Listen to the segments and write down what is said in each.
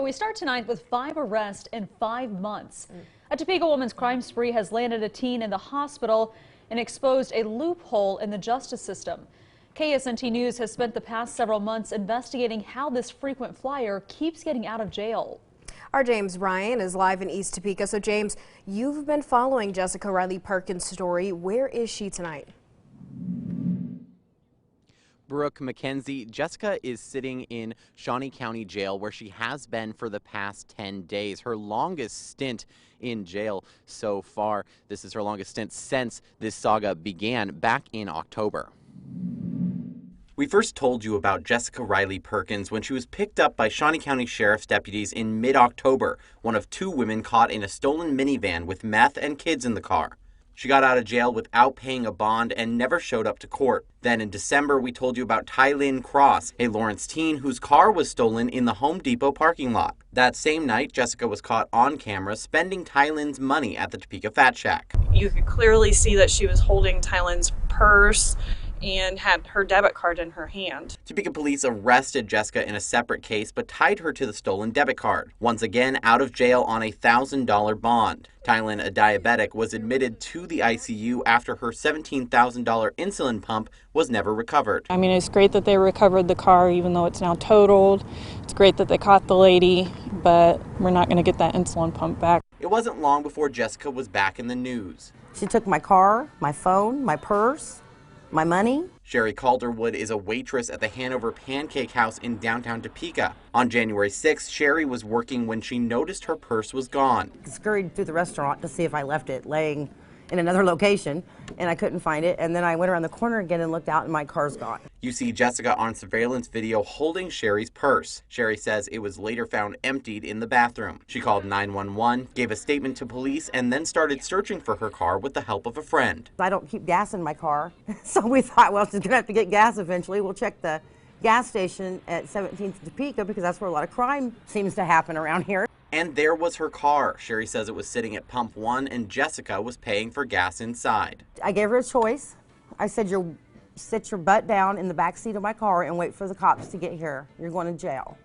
we start tonight with 5 arrests in 5 months. A Topeka woman's crime spree has landed a teen in the hospital and exposed a loophole in the justice system. KSNT News has spent the past several months investigating how this frequent flyer keeps getting out of jail. Our James Ryan is live in East Topeka. So James, you've been following Jessica Riley Perkins' story. Where is she tonight? Brooke McKenzie, Jessica is sitting in Shawnee County Jail where she has been for the past 10 days. Her longest stint in jail so far. This is her longest stint since this saga began back in October. We first told you about Jessica Riley Perkins when she was picked up by Shawnee County Sheriff's deputies in mid-October, one of 2 women caught in a stolen minivan with meth and kids in the car. She got out of jail without paying a bond and never showed up to court. Then in December, we told you about Tylynn Cross, a Lawrence teen whose car was stolen in the Home Depot parking lot. That same night, Jessica was caught on camera spending Tylynn's money at the Topeka Fat Shack. You could clearly see that she was holding Tylynn's purse and had her debit card in her hand. Topeka police arrested Jessica in a separate case but tied her to the stolen debit card. Once again, out of jail on a $1,000 bond. Tylynn, a diabetic, was admitted to the ICU after her $17,000 insulin pump was never recovered. I mean, it's great that they recovered the car even though it's now totaled. It's great that they caught the lady, but we're not going to get that insulin pump back. It wasn't long before Jessica was back in the news. She took my car, my phone, my purse, my money. Sherry Calderwood is a waitress at the Hanover Pancake House in downtown Topeka. On January 6th, Sherry was working when she noticed her purse was gone. I scurried through the restaurant to see if I left it laying in another location, and I couldn't find it. And then I went around the corner again and looked out, and my car's gone. You see Jessica on surveillance video holding Sherry's purse. Sherry says it was later found emptied in the bathroom. She called 911, gave a statement to police, and then started searching for her car with the help of a friend. I don't keep gas in my car, so we thought, well, she's going to have to get gas eventually. We'll check the gas station at 17th Topeka because that's where a lot of crime seems to happen around here. And there was her car. Sherry says it was sitting at pump 1 and Jessica was paying for gas inside. I gave her a choice. I said, "You sit your butt down in the back seat of my car and wait for the cops to get here. You're going to jail."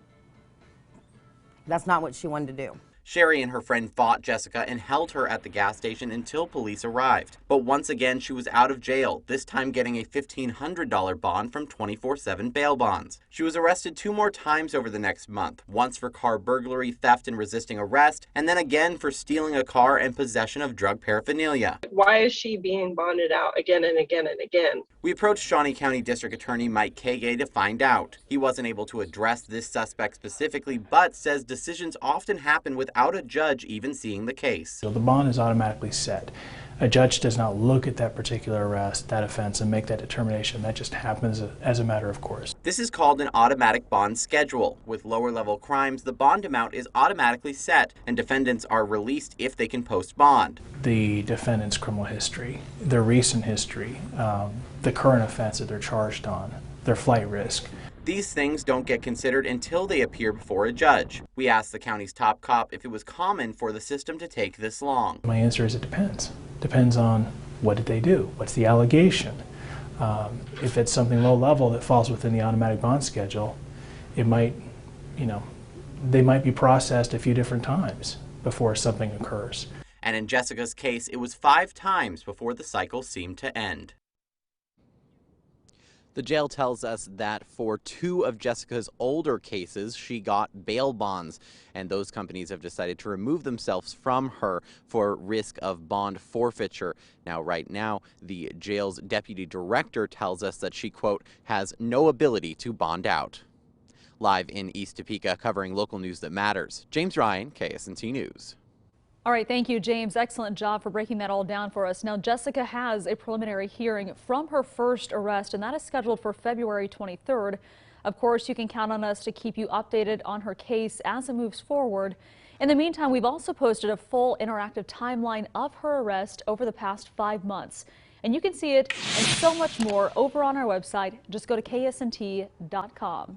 That's not what she wanted to do. Sherry and her friend fought Jessica and held her at the gas station until police arrived. But once again, she was out of jail, this time getting a $1,500 bond from 24/7 bail bonds. She was arrested 2 more times over the next month, once for car burglary, theft, and resisting arrest, and then again for stealing a car and possession of drug paraphernalia. Why is she being bonded out again and again and again? We approached Shawnee County District Attorney Mike Kage to find out. He wasn't able to address this suspect specifically, but says decisions often happen without a judge even seeing the case. So the bond is automatically set. A judge does not look at that particular arrest, that offense, and make that determination. That just happens as a matter of course. This is called an automatic bond schedule. With lower level crimes, the bond amount is automatically set, and defendants are released if they can post bond. The defendant's criminal history, their recent history, the current offense that they're charged on, their flight risk. These things don't get considered until they appear before a judge. We asked the county's top cop if it was common for the system to take this long. My answer is it depends. Depends on what did they do, what's the allegation. If it's something low level that falls within the automatic bond schedule, it might, they might be processed a few different times before something occurs. And in Jessica's case, it was 5 times before the cycle seemed to end. The jail tells us that for 2 of Jessica's older cases, she got bail bonds, and those companies have decided to remove themselves from her for risk of bond forfeiture. Now, right now, the jail's deputy director tells us that she, quote, has no ability to bond out. Live in East Topeka, covering local news that matters, James Ryan, KSNT News. All right, thank you, James. Excellent job for breaking that all down for us. Now, Jessica has a preliminary hearing from her first arrest, and that is scheduled for February 23rd. Of course, you can count on us to keep you updated on her case as it moves forward. In the meantime, we've also posted a full interactive timeline of her arrest over the past 5 months. And you can see it and so much more over on our website. Just go to ksnt.com.